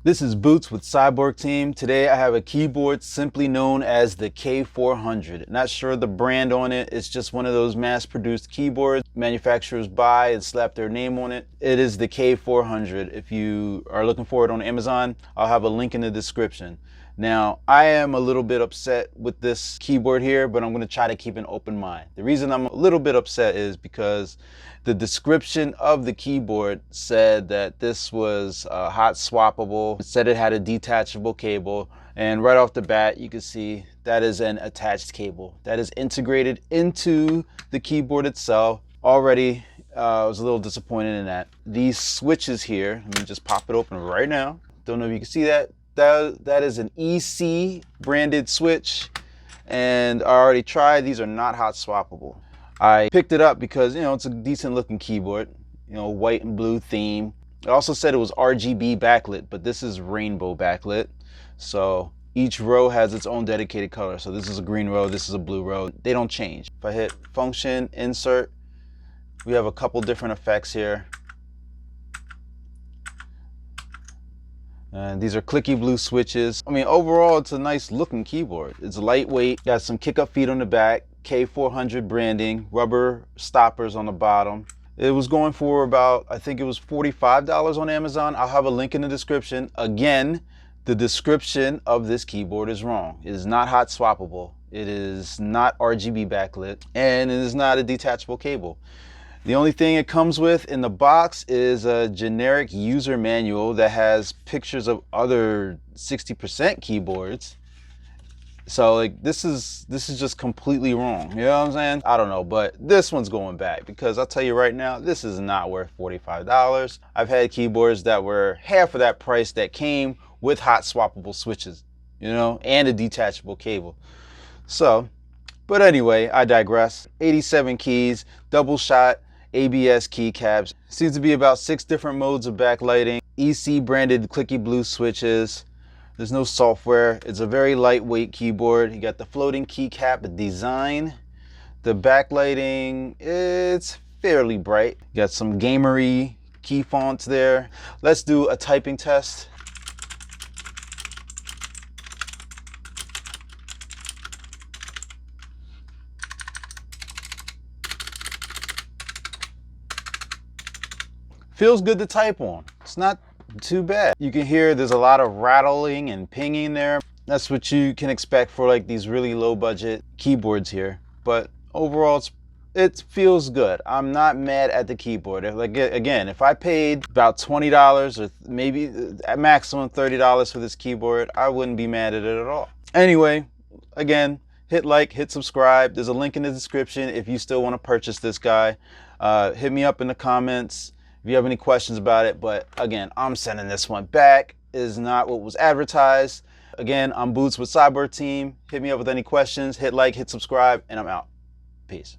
This is Boots with Cyborg Team. Today I have a keyboard simply known as the K400. Not sure the brand on it. It's just one of those mass-produced keyboards manufacturers buy and slap their name on it. It is the K400. If you are looking for it on Amazon, I'll have a link in the description. Now, I am a little bit upset with this keyboard here, but I'm going to try to keep an open mind. The reason I'm a little bit upset is because the description of the keyboard said that this was hot swappable. It said it had a detachable cable, and right off the bat you can see that is an attached cable that is integrated into the keyboard itself. Already I was a little disappointed in that. These switches here, let me just pop it open right now. Don't know if you can see that. That is an EC branded switch, and I already tried. These are not hot swappable. I picked it up because, it's a decent looking keyboard, white and blue theme. It also said it was RGB backlit, but this is rainbow backlit. So each row has its own dedicated color. So this is a green row, this is a blue row. They don't change. If I hit function, insert, we have a couple different effects here. And these are clicky blue switches. I mean, overall, it's a nice looking keyboard. It's lightweight, got some kick up feet on the back, K400 branding, rubber stoppers on the bottom. It was going for about, I think it was $45 on Amazon. I'll have a link in the description. Again, the description of this keyboard is wrong. It is not hot swappable. It is not RGB backlit, and it is not a detachable cable. The only thing it comes with in the box is a generic user manual that has pictures of other 60% keyboards. So like this is just completely wrong. You know what I'm saying? I don't know, but this one's going back because I'll tell you right now, this is not worth $45. I've had keyboards that were half of that price that came with hot swappable switches, and a detachable cable. So, but anyway, I digress. 87 keys, double shot ABS keycaps. Seems to be about 6 different modes of backlighting. EC branded clicky blue switches. There's no software. It's a very lightweight keyboard. You got the floating keycap design. The backlighting, it's fairly bright. You got some gamery key fonts there. Let's do a typing test. Feels good to type on. It's not too bad. You can hear there's a lot of rattling and pinging there. That's what you can expect for like these really low budget keyboards here. But overall, it feels good. I'm not mad at the keyboard. Again, if I paid about $20 or maybe at maximum $30 for this keyboard, I wouldn't be mad at it at all. Anyway, again, hit like, hit subscribe. There's a link in the description if you still want to purchase this guy. Hit me up in the comments if you have any questions about it. But again, I'm sending this one back. It is not what was advertised. Again, I'm Boots with Cyborg Team. Hit me up with any questions. Hit like, hit subscribe, and I'm out. Peace.